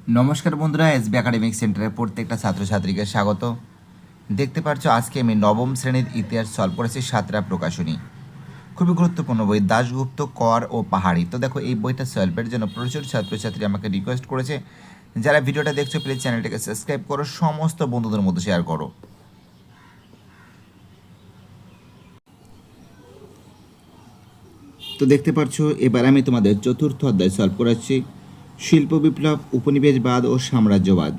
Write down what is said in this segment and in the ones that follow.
নমস্কার বন্ধুরা, SB academic সেন্টারের প্রত্যেকটা ছাত্রছাত্রীকে স্বাগত। দেখতে পাচ্ছ আজকে আমি নবম শ্রেণীর ইতিহাস সলভ করেছি সাতরা প্রকাশনী। খুবই গুরুত্বপূর্ণ বই, দাশগুপ্ত, কর ও পাহাড়ি। তো দেখো, এই বইটা সলভের জন্য প্রচুর ছাত্রছাত্রী আমাকে রিকোয়েস্ট করেছে। যারা ভিডিওটা দেখছো প্লিজ চ্যানেলটাকে সাবস্ক্রাইব করো, সমস্ত বন্ধুদের মধ্যে শেয়ার করো। তো দেখতে পাচ্ছ এবার আমি তোমাদের চতুর্থ অধ্যায় সলভ করাচ্ছি, শিল্প বিপ্লব, উপনিবেশবাদ ও সাম্রাজ্যবাদ।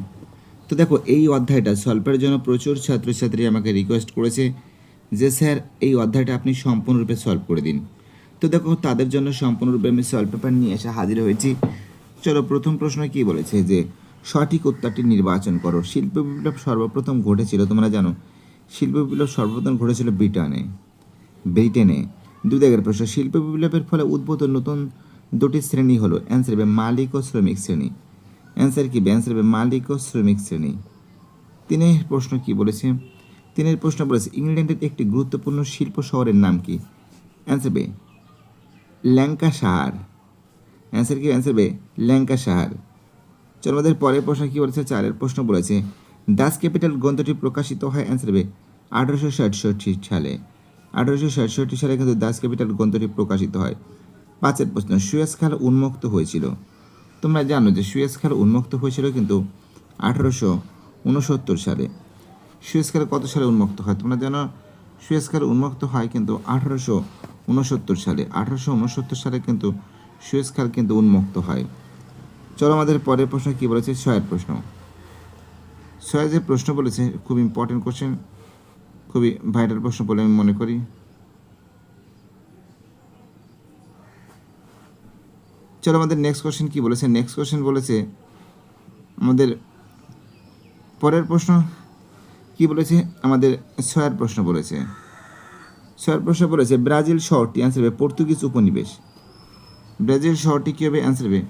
তো দেখো, এই অধ্যায়টা সলভের জন্য প্রচুর ছাত্রছাত্রী আমাকে রিকোয়েস্ট করেছে যে স্যার এই অধ্যায়টা আপনি সম্পূর্ণরূপে সলভ করে দিন। তো দেখো, তাদের জন্য সম্পূর্ণরূপে আমি সলভ পেপার নিয়ে এসে হাজির হয়েছি। চলো, প্রথম প্রশ্ন কি বলেছে যে সঠিক উত্তরটি নির্বাচন করো। শিল্প বিপ্লব সর্বপ্রথম ঘটেছিল, তোমরা জানো শিল্প বিপ্লব সর্বপ্রথম ঘটেছিল ব্রিটেনে। দুই দাগের প্রশ্ন, শিল্প বিপ্লবের ফলে উদ্ভূত নতুন দুটি শ্রেণী হলো। অ্যান্সার হবে মালিক ও শ্রমিক শ্রেণী। অ্যান্সার কি? অ্যান্সার হবে মালিক ও শ্রমিক শ্রেণী। তিনের প্রশ্ন কি বলেছে? তিনের প্রশ্ন বলেছে ইংল্যান্ডের একটি গুরুত্বপূর্ণ শিল্প শহরের নাম কি? অ্যান্সার হবে ল্যাঙ্কাশায়ার। অ্যান্সার কি? অ্যান্সার হবে ল্যাঙ্কাশায়ার। চলো, আমাদের পরের প্রশ্ন কি বলেছে? চারের প্রশ্ন বলেছে দাস ক্যাপিটাল গ্রন্থটি প্রকাশিত হয়। অ্যান্সার হবে 1867 সালে। 1867 সালে কিন্তু দাস ক্যাপিটাল গ্রন্থটি প্রকাশিত হয়। পাঁচের প্রশ্ন, সুয়েজ খাল উন্মুক্ত হয়েছিল। তোমরা জানো যে সুয়েজ খাল উন্মুক্ত হয়েছিল কিন্তু 1869 সালে। সুয়েজ খাল কত সালে উন্মুক্ত হয়? তোমরা জানো সুয়েজ খাল উন্মুক্ত হয় কিন্তু 1869 সালে। 1869 সালে কিন্তু সুয়েজ খাল কিন্তু উন্মুক্ত হয়। চলো, আমাদের পরের প্রশ্ন কি বলেছে? ছয়ের প্রশ্ন। ছয় যে প্রশ্ন বলেছে খুব ইম্পর্টেন্ট কোশ্চেন, খুবই ভাইটাল প্রশ্ন বলে আমি মনে করি। চলো, আমাদের নেক্সট কোশ্চেন কি বলেছে? নেক্সট কোশ্চেন বলেছে আমাদের পরের প্রশ্ন কি বলেছে? আমাদের ছয়ের প্রশ্ন বলেছে ব্রাজিল শহরটি, অ্যান্সার হবে পর্তুগিজ উপনিবেশ। ব্রাজিল শহরটি কী হবে? অ্যান্সার হবে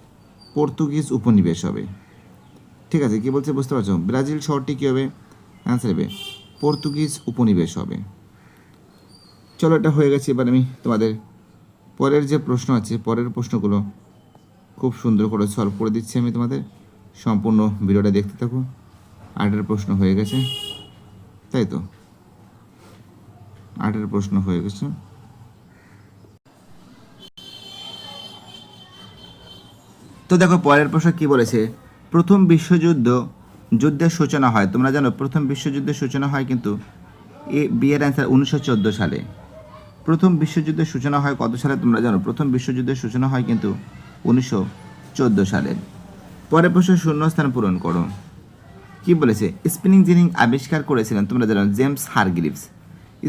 পর্তুগিজ উপনিবেশ হবে। ঠিক আছে, কি বলছে বুঝতে পারছো? ব্রাজিল শহরটি কী হবে? অ্যান্সার হবে পর্তুগিজ উপনিবেশ হবে। চলো, এটা হয়ে গেছে। এবার আমি তোমাদের পরের যে প্রশ্ন আছে, পরের প্রশ্নগুলো খুব সুন্দর করে সলভ করে দিচ্ছি আমি তোমাদের। সম্পূর্ণ ভিডিওটা দেখতে থাকো। 8এর প্রশ্ন হয়ে গেছে, তাই তো? 8এর প্রশ্ন হয়ে গেছে। তো দেখো, পরের প্রশ্ন কি বলেছে? প্রথম যুদ্ধের সূচনা হয়। তোমরা জানো প্রথম বিশ্বযুদ্ধের সূচনা হয় কিন্তু বিয়ের অ্যান্সার 1914 সালে। প্রথম বিশ্বযুদ্ধের সূচনা হয় কত সালে? তোমরা জানো প্রথম বিশ্বযুদ্ধের সূচনা হয় কিন্তু 1914 সালে। পরের প্রশ্ন শূন্যস্থান পূরণ করো। কি বলেছে? স্পিনিং জেনি আবিষ্কার করেছিলেন, তোমরা জানো জেমস হারগ্রিভস।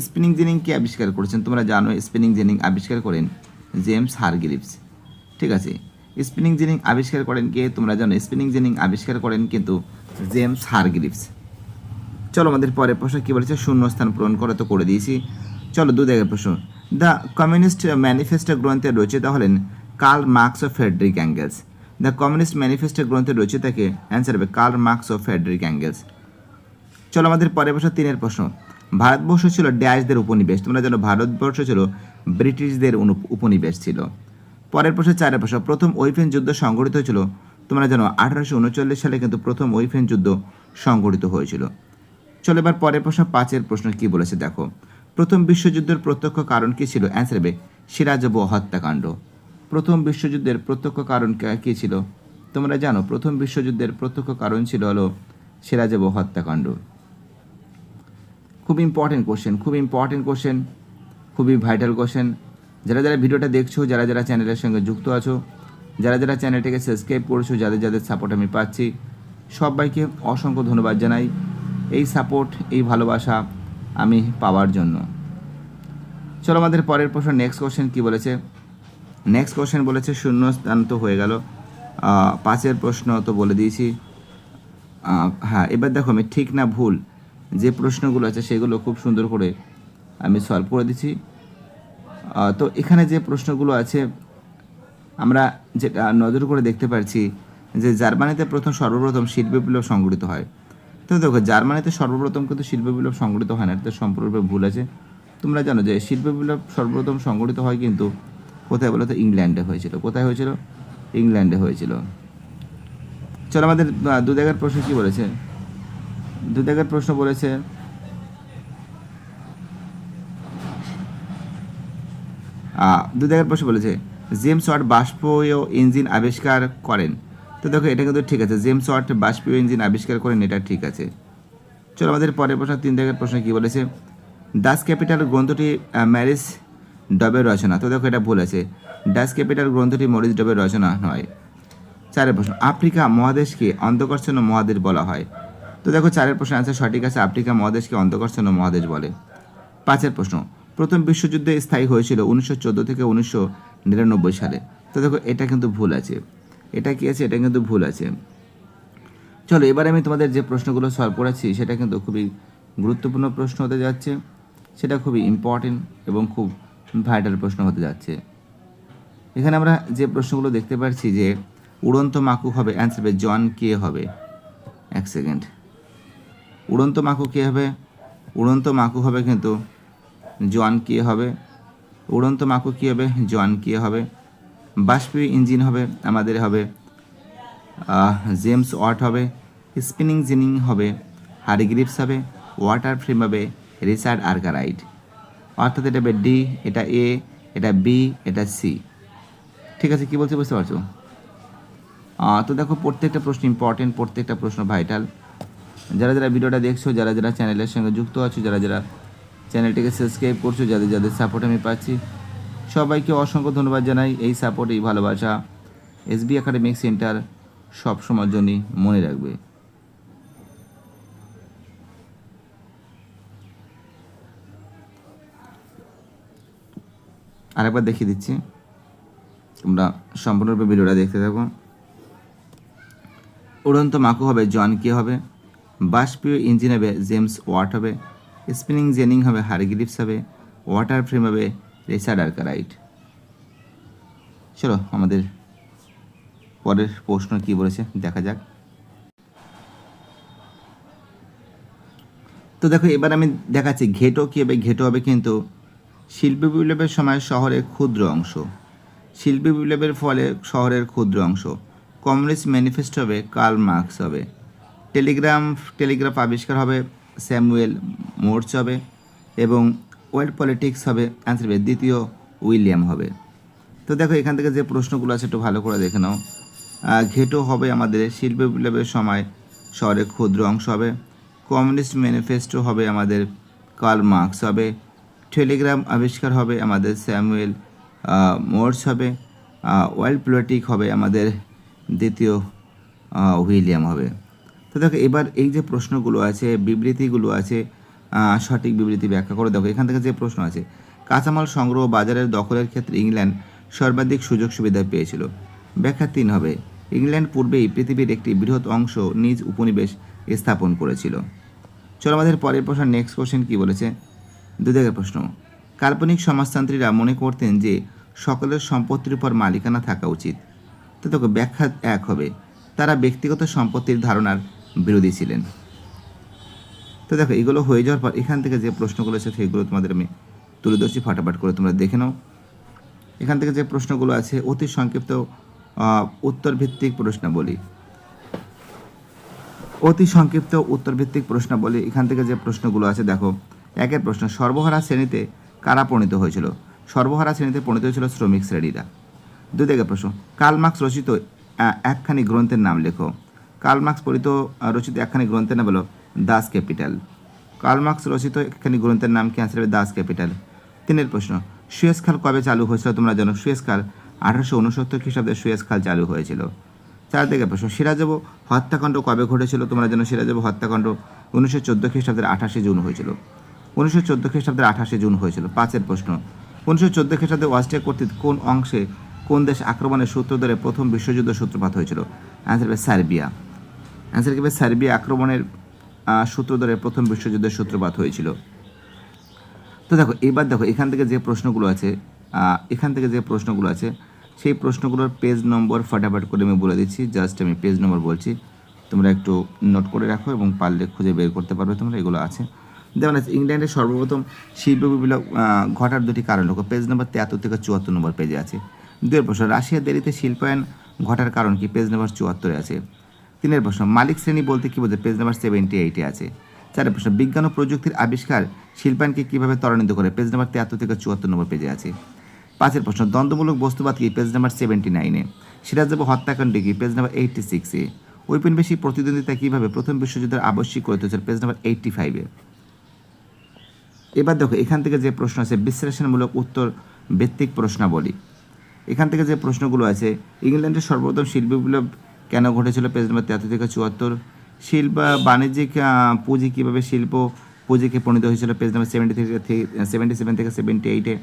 স্পিনিং জেনি কে আবিষ্কার করেছেন? তোমরা জানো স্পিনিং জেনি আবিষ্কার করেন জেমস হারগ্রিভস। ঠিক আছে, স্পিনিং জেনি আবিষ্কার করেন কে? তোমরা জানো স্পিনিং জেনি আবিষ্কার করেন কিন্তু জেমস হারগ্রিভস। চলো, আমাদের পরের প্রশ্ন কি বলেছে? শূন্যস্থান পূরণ করে তো করে দিয়েছি। চলো, 2 দাগের প্রশ্ন। দ্য কমিউনিস্ট ম্যানিফেস্টো গ্রন্থের রচয়িতা হলেন কার্ল মার্কস ও Friedrich Engels. The communist manifesto গ্রন্থের রচয়িতাকে? অ্যান্সার হবে কার্ল মার্কস ও ফ্রেডরিক অ্যাঙ্গেলস। চলো, আমাদের পরের প্রশ্ন 3এর প্রশ্ন। ভারতবর্ষ ছিল ড্যাশদের উপনিবেশ। তোমরা জানো ভারতবর্ষ ছিল ব্রিটিশদের উপনিবেশ ছিল। পরের প্রশ্ন 4এর প্রশ্ন। প্রথম ওয়েফেন যুদ্ধ সংঘটিত হয়েছিল। তোমরা জানো 1839 সালে কিন্তু প্রথম ওয়েফেন যুদ্ধ সংঘটিত হয়েছিল। চলো, এবার পরের প্রশ্ন 5এর প্রশ্ন কি বলেছে দেখো। প্রথম বিশ্বযুদ্ধের প্রত্যক্ষ কারণ কি ছিল? অ্যান্সার হবে সিরাজবহ হত্যাকাণ্ড। প্রথম বিশ্বযুদ্ধের প্রত্যক্ষ কারণ কি ছিল? তোমরা জানো প্রথম বিশ্বযুদ্ধের প্রত্যক্ষ কারণ ছিল হলো সিরাজবহ হত্যাকাণ্ড। খুব ইম্পর্টেন্ট কোশ্চেন, খুবই ভাইটাল কোশ্চেন। যারা যারা ভিডিওটা দেখছো, যারা যারা চ্যানেলের সঙ্গে যুক্ত আছো, যারা যারা চ্যানেলটিকে সাবস্ক্রাইব করছো, যাদের যাদের সাপোর্ট আমি পাচ্ছি, সবাইকে অসংখ্য ধন্যবাদ জানাই এই সাপোর্ট, এই ভালোবাসা আমি পাওয়ার জন্য। চলো, আমাদের পরের প্রশ্ন নেক্সট কোশ্চেন কি বলেছে? নেক্সট কোশ্চেন বলেছে শূন্যস্থান তো হয়ে গেল। 5এর প্রশ্ন তো বলে দিয়েছি। হ্যাঁ, এবার দেখো আমি ঠিক না ভুল যে প্রশ্নগুলো আছে সেগুলো খুব সুন্দর করে আমি সলভ করে দিচ্ছি। তো এখানে যে প্রশ্নগুলো আছে আমরা যেটা নজর করে দেখতে পাচ্ছি যে জার্মানিতে সর্বপ্রথম শিল্প বিপ্লব সংঘটিত হয়। তো দেখো, জার্মানিতে সর্বপ্রথম কিন্তু শিল্প বিপ্লব সংঘটিত হয় না, এটা সম্পূর্ণরূপে ভুল আছে। তোমরা জানো যে শিল্প বিপ্লব সর্বপ্রথম সংঘটিত হয় কিন্তু কোথায় বলো তো? ইংল্যান্ডে হয়েছিল। কোথায় হয়েছিল? ইংল্যান্ডে হয়েছিল। চলো আমাদের দু দাগের প্রশ্ন কি বলেছে, দু দাগের প্রশ্ন বলেছে দু দাগের প্রশ্ন বলেছে জেমস ওয়াট বাষ্পীয় ইঞ্জিন আবিষ্কার করেন। তো দেখো এটা কিন্তু ঠিক আছে, জেমস ওয়াট বাষ্পীয় ইঞ্জিন আবিষ্কার করেন, এটা ঠিক আছে। চলো আমাদের পরের প্রশ্ন 3 দাগের প্রশ্ন কি বলেছে, ডাচ ক্যাপিটাল গ্রন্থটি ম্যারিস ডবের রচনা। তো দেখো এটা ভুল আছে, ডাচ ক্যাপিটাল গ্রন্থটি মরিস ডবের রচনা নয়। 4 প্রশ্ন, আফ্রিকা মহাদেশকে অন্ধকারাচ্ছন্ন মহাদেশ বলা হয়। তো দেখো 4 প্রশ্ন আনসার সঠিক আছে, আফ্রিকা মহাদেশকে অন্ধকারাচ্ছন্ন মহাদেশ বলে। 5 প্রশ্ন, প্রথম বিশ্বযুদ্ধে স্থায়ী হয়েছিল 1914 থেকে 1999 সালে। তো দেখো এটা কিন্তু ভুল আছে, এটা কি আছে, এটা কিন্তু ভুল আছে। চলো এবার আমি তোমাদের যে প্রশ্নগুলো সলভ করেছি সেটা কিন্তু খুবই গুরুত্বপূর্ণ প্রশ্ন হতে যাচ্ছে, সেটা খুবই ইম্পর্টেন্ট এবং খুব ভাইটাল প্রশ্ন হতে যাচ্ছে। এখানে আমরা যে প্রশ্নগুলো দেখতে পাচ্ছি যে উড়ন্ত মাকুক হবে, অ্যান্সার হবে জন কে হবে। 1 সেকেন্ড, উড়ন্ত মাকুক কে হবে, উড়ন্ত মাকুক হবে কিন্তু জন কে হবে, উড়ন্ত মাকুক কী হবে, জন কে হবে। বাষ্পীয় ইঞ্জিন হবে আমাদের হবে জেমস ওয়াট হবে, স্পিনিং জেনিং হবে হারগ্রিভস হবে, ওয়াটার ফ্রেম হবে রিচার্ড আর্কারাইট। অর্থাৎ এটা হবে ডি, এটা এ, এটা বি, এটা সি। ঠিক আছে, কী বলছি বুঝতে পারছো? তো দেখো প্রত্যেকটা প্রশ্ন ইম্পর্টেন্ট, প্রত্যেকটা প্রশ্ন ভাইটাল। যারা যারা ভিডিওটা দেখছো, যারা যারা চ্যানেলের সঙ্গে যুক্ত আছো, যারা যারা চ্যানেলটিকে সাবস্ক্রাইব করছো, যাদের যাদের সাপোর্ট আমি পাচ্ছি, সবাইকে অসংখ্য ধন্যবাদ জানাই। এই সাপোর্ট, এই ভালোবাসা এসবি একাডেমিক সেন্টার সবসময়ের জন্যই মনে রাখবে। আরেকবার দেখিয়ে দিচ্ছি, তোমরা সম্পূর্ণরূপে ভিডিওটা দেখতে থাকো। উড়ন্ত মাকু হবে জন কে হবে, বাষ্পীয় ইঞ্জিন হবে জেমস ওয়াট হবে, স্পিনিং জেনিং হবে হারগ্রিভস হবে, ওয়াটার ফ্রেম হবে রিচার্ড আর্কারাইট। চলো আমাদের পরের প্রশ্ন কি বলেছে দেখা যাক। তো দেখো এবার আমি দেখাচ্ছি ঘেটো কী হবে। ঘেটো হবে কিন্তু শিল্পী বিপ্লবের সময় শহরের ক্ষুদ্র অংশ, শিল্পী বিপ্লবের ফলে শহরের ক্ষুদ্র অংশ। কমিউনিস্ট ম্যানিফেস্টো হবে কার্ল মার্কস হবে। টেলিগ্রাফ আবিষ্কার হবে স্যামুয়েল মোর্স হবে, এবং ওয়ার্ল্ড পলিটিক্স হবে অ্যান্সার হবে দ্বিতীয় উইলিয়াম হবে। তো দেখো এখান থেকে যে প্রশ্নগুলো আছে একটু ভালো করে দেখে নাও। ঘেটো হবে আমাদের শিল্প বিপ্লবের সময় শহরের ক্ষুদ্র অংশ হবে। কমিউনিস্ট ম্যানিফেস্টো হবে আমাদের কার্ল মার্কস হবে। টেলিগ্রাম আবিষ্কার হবে আমাদের স্যামুয়েল মোর্স হবে। ওয়ার্ল্ড পলিটিক হবে আমাদের দ্বিতীয় উইলিয়াম হবে। তো দেখো এবার এই যে প্রশ্নগুলো আছে, বিবৃতিগুলো আছে, সঠিক বিবৃতি ব্যাখ্যা করে দেখো। এখান থেকে যে প্রশ্ন আছে, কাঁচামাল সংগ্রহ বাজারের দখলের ক্ষেত্রে ইংল্যান্ড সর্বাধিক সুযোগ সুবিধা পেয়েছিল। ব্যাখ্যা 3 হবে ইংল্যান্ড পূর্বেই পৃথিবীর একটি বৃহৎ অংশ নিজ উপনিবেশ স্থাপন করেছিল। চলো আমাদের পরের প্রশ্ন, নেক্সট কোশ্চেন কী বলেছে, 2 দাগের প্রশ্ন, কাল্পনিক সমাজতান্ত্রীরা মনে করতেন যে সকলের সম্পত্তির উপর মালিকানা থাকা উচিত। তো দেখো ব্যাখ্যা 1 হবে তারা ব্যক্তিগত সম্পত্তির ধারণার বিরোধী ছিলেন। তো দেখো এগুলো হয়ে যাওয়ার পর এখান থেকে যে প্রশ্নগুলো আছে সেগুলো তোমাদের আমি তুলে ধরছি, ফটাফট করে তোমরা দেখে নাও। এখান থেকে যে প্রশ্নগুলো আছে অতি সংক্ষিপ্ত উত্তরভিত্তিক প্রশ্নাবলী, অতি সংক্ষিপ্ত উত্তরভিত্তিক প্রশ্নাবলী। এখান থেকে যে প্রশ্নগুলো আছে দেখো। 1 প্রশ্ন, সর্বহারা শ্রেণীতে কারা পরিণত হয়েছিল? সর্বহারা শ্রেণীতে পরিণত হয়েছিল শ্রমিক শ্রেণীরা। 2 দাগের প্রশ্ন, কার্ল মার্কস রচিত একখানি গ্রন্থের নাম লেখো। কার্ল মার্কস রচিত একখানি গ্রন্থের নাম হলো দাস ক্যাপিটাল। কার্ল মার্কস রচিত একখানি গ্রন্থের নাম কি? অ্যান্সার হবে দাস ক্যাপিটাল। 3 প্রশ্ন, সুয়েজ খাল কবে চালু হয়েছিল? তোমরা জানো সুয়েজ খাল 1869 খ্রিস্টাব্দে সুয়েজ খাল চালু হয়েছিল। 4 দাগের প্রশ্ন, সিরাজেভ হত্যাকাণ্ড কবে ঘটেছিল? তোমরা জানো সিরাজেভ হত্যাকাণ্ড 1914 খ্রিস্টাব্দের 28 জুন হয়েছিল। 1914 খ্রিস্টাব্দের 28 জুন হয়েছিল। 5 প্রশ্ন, 1914 খ্রিস্টাব্দে অস্ট্রিয়া কর্তৃক কোন অংশে কোন দেশ আক্রমণের সূত্র ধরে প্রথম বিশ্বযুদ্ধ সূত্রপাত হয়েছিল? অ্যান্সার হবে সার্বিয়া। অ্যান্সার কি হবে? সার্বিয়া আক্রমণের সূত্র ধরে প্রথম বিশ্বযুদ্ধের সূত্রপাত হয়েছিল। তো দেখো এবার দেখো এখান থেকে যে প্রশ্নগুলো আছে, সেই প্রশ্নগুলোর পেজ নম্বর ফটাফট করে আমি বলে দিচ্ছি। জাস্ট আমি পেজ নম্বর বলছি, তোমরা একটু নোট করে রাখো এবং পারলে খুঁজে বের করতে পারবে তোমরা। এগুলো আছে যেমন আছে ইংল্যান্ডের সর্বপ্রথম শিল্প বিপ্লব ঘটার 2টি কারণ লেখো। পেজ নম্বর 73 থেকে 74 নম্বর পেজে আছে। 2 প্রশ্ন, রাশিয়ার দেরিতে শিল্পায়ন ঘটার কারণ কি? পেজ নম্বর 74 আছে। 3 প্রশ্ন মালিক শ্রেণী বলতে কী বোঝায়? পেজ নাম্বার 78-এ আছে। 4 প্রশ্ন বিজ্ঞান ও প্রযুক্তির আবিষ্কার শিল্পায়নকে কীভাবে ত্বরান্বিত করে? পেজ নাম্বার 73 থেকে 74 নম্বর পেজে আছে। 5 প্রশ্ন দ্বন্দ্বমূলক বস্তুবাদ কি? Page number 79-এ। সিরাজবাবু হত্যাকাণ্ড কি? পেজ নাম্বার 86-এ। ঔপনিবেশিক প্রতিদ্বন্দ্বিতা কীভাবে প্রথম বিশ্বযুদ্ধের আবশ্যিক করে তুলেছে? পেজ নাম্বার 85-এ। এবার দেখো এখান থেকে যে প্রশ্ন আছে বিশ্লেষণমূলক উত্তর ভিত্তিক প্রশ্নাবলী। এখান থেকে যে প্রশ্নগুলো আছে ইংল্যান্ডের সর্বপ্রথম শিল্প বিপ্লব কেন ঘটেছিল? পেজ নাম্বার 73 থেকে 74। শিল্প বাণিজ্যিক পুঁজি কীভাবে শিল্প পুঁজিকে পরিণত হয়েছিল? পেজ নাম্বার 77 থেকে 78-এ।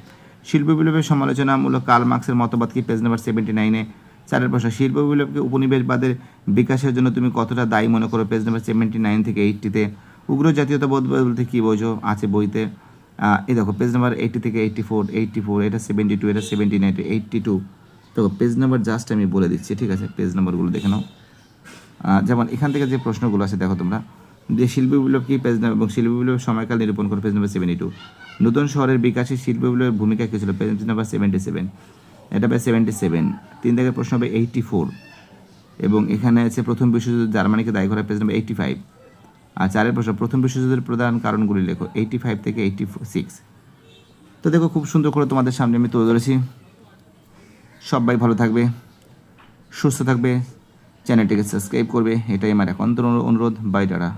শিল্প বিপ্লবের সমালোচনামূলক কার্ল মার্ক্সের মতবাদ কি? Page number 79-এ। 4 প্রশ্ন শিল্প বিপ্লবকে উপনিবেশবাদের বিকাশের জন্য তুমি কতটা দায়ী মনে করো? পেজ নাম্বার 79 থেকে 80-তে। উগ্র জাতীয়তাবোধ বলতে কী বোঝো? আছে বইতে। এই দেখো পেজ নাম্বার 80 থেকে 84, এটা 72, এটা 79, এটা 82। দেখো পেজ নাম্বার জাস্ট আমি বলে দিচ্ছি, ঠিক আছে? পেজ নাম্বারগুলো দেখে নাও। যেমন এখান থেকে যে প্রশ্নগুলো আছে দেখো তোমরা, যে শিল্প বিপ্লব কি? পেজ নাম্বার এবং শিল্প বিপ্লবের সময়কাল নিরূপণ করো? Page number 72। নতুন শহরের বিকাশে শিল্প বিপ্লবের ভূমিকা কী ছিল? Page number 77। এটা হবে 77। 3 থেকে প্রশ্ন হবে 84 এবং এখানে আছে প্রথম বিশ্বযুদ্ধ জার্মানিকে দায়ী করা? Page number 85। আর 4 প্রশ্ন প্রথম বিশ্বযুদ্ধের প্রধান কারণগুলি লেখো? 85 থেকে 86। তো দেখো খুব সুন্দর করে তোমাদের সামনে আমি তুলে ধরেছি। সবাই ভালো থাকবে, সুস্থ থাকবে, চ্যানেলটিকে সাবস্ক্রাইব করবে, এটাই আমার এখন অনুরোধ। Bye tata.